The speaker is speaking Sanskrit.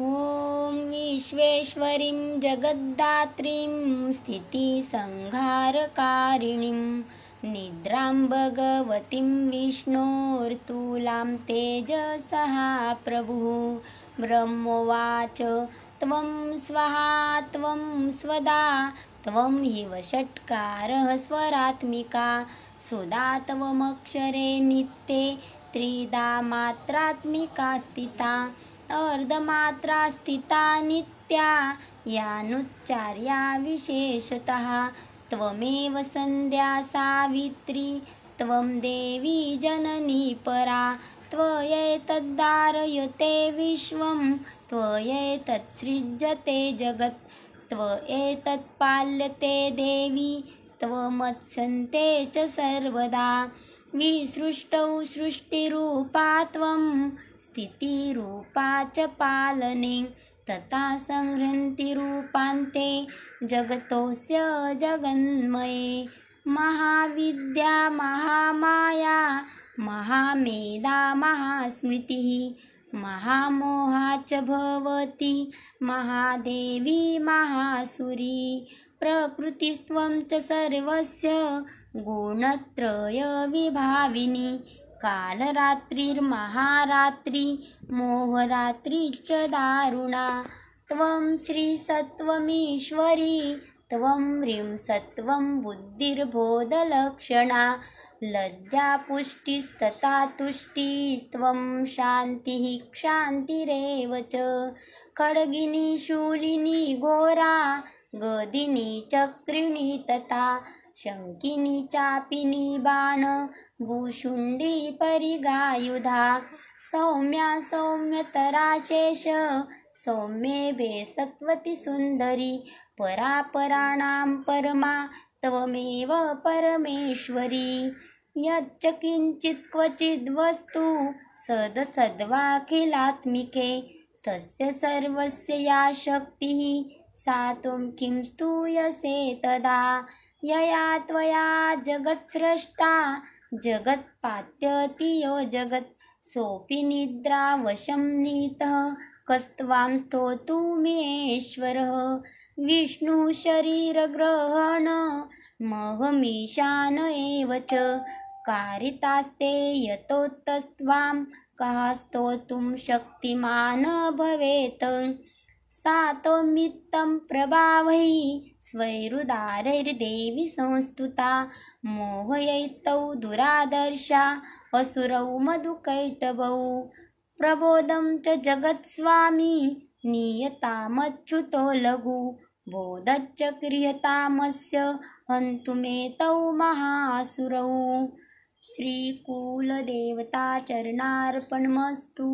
ॐ विश्वेश्वरीं जगद्धात्रीं स्थितिसंहारकारिणीं निद्रां भगवतीं विष्णोर्तुलां तेजसः प्रभुः ब्रह्मोवाच त्वं स्वाहा त्वं स्वदा त्वं हि षट्कारः स्वरात्मिका सुधा त्वमक्षरे नित्ये त्रिधा मात्रात्मिका स्थिता अर्धमात्रा स्थिता नित्या यानुच्चार्या विशेषतः त्वमेव सन्ध्या सावित्री त्वं देवी जननी परा त्वयैतद्धारयते विश्वं त्वयैतत्सृज्यते जगत् त्वयैतत्पाल्यते देवी त्वमत्सन्ते च सर्वदा विसृष्टौ सृष्टिरूपा त्वं स्थितिरूपा च पालने तथा संहृतिरूपान्ते जगतोऽस्य जगन्मये महाविद्या महामाया महामेधा महास्मृतिः महामोहा च भवति महादेवी महासुरी प्रकृतिस्त्वं च सर्वस्य गुणत्रयविभाविनी कालरात्रिर्महारात्रि मोहरात्रि च दारुणा त्वं श्रीसत्त्वमीश्वरी त्वं ह्रीं सत्त्वं बुद्धिर्बोधलक्षणा लज्जा पुष्टिस्तथा तुष्टिस्त्वं शान्तिः क्षान्तिरेव च खड्गिनी शूलिनी घोरा गदिनी चक्रिणी तथा शङ्किनी चापिनी बाण भूषुण्डी परिगायुधा सौम्या सौम्यतरा शेष सौम्ये भेसत्वति सुन्दरी परापराणां परमा त्वमेव परमेश्वरी यच्च किञ्चित् क्वचिद्वस्तु सदसद्वाखिलात्मिके तस्य सर्वस्य या शक्तिः सा त्वं किं स्तूयसे तदा यया त्वया जगत्स्रष्टा जगत्पात्यति यो जगत् सोऽपि निद्रावशं नीतः कस्त्वां स्तोतुमीश्वरः विष्णुः शरीरग्रहण महमीशान एव च कारितास्ते यतोत्तस्त्वां कः स्तोतुं शक्तिमान् भवेत् सा त्वमित्थं प्रभावैः स्वैरुदारैर्देवी संस्तुता मोहयैतौ दुरादर्शा असुरौ मधुकैटभौ प्रबोधं च जगत्स्वामी नीयतामच्युतो लघु बोधच्च क्रियतामस्य हन्तुमेतौ महासुरौ श्रीकुलदेवताचरणार्पणमस्तु।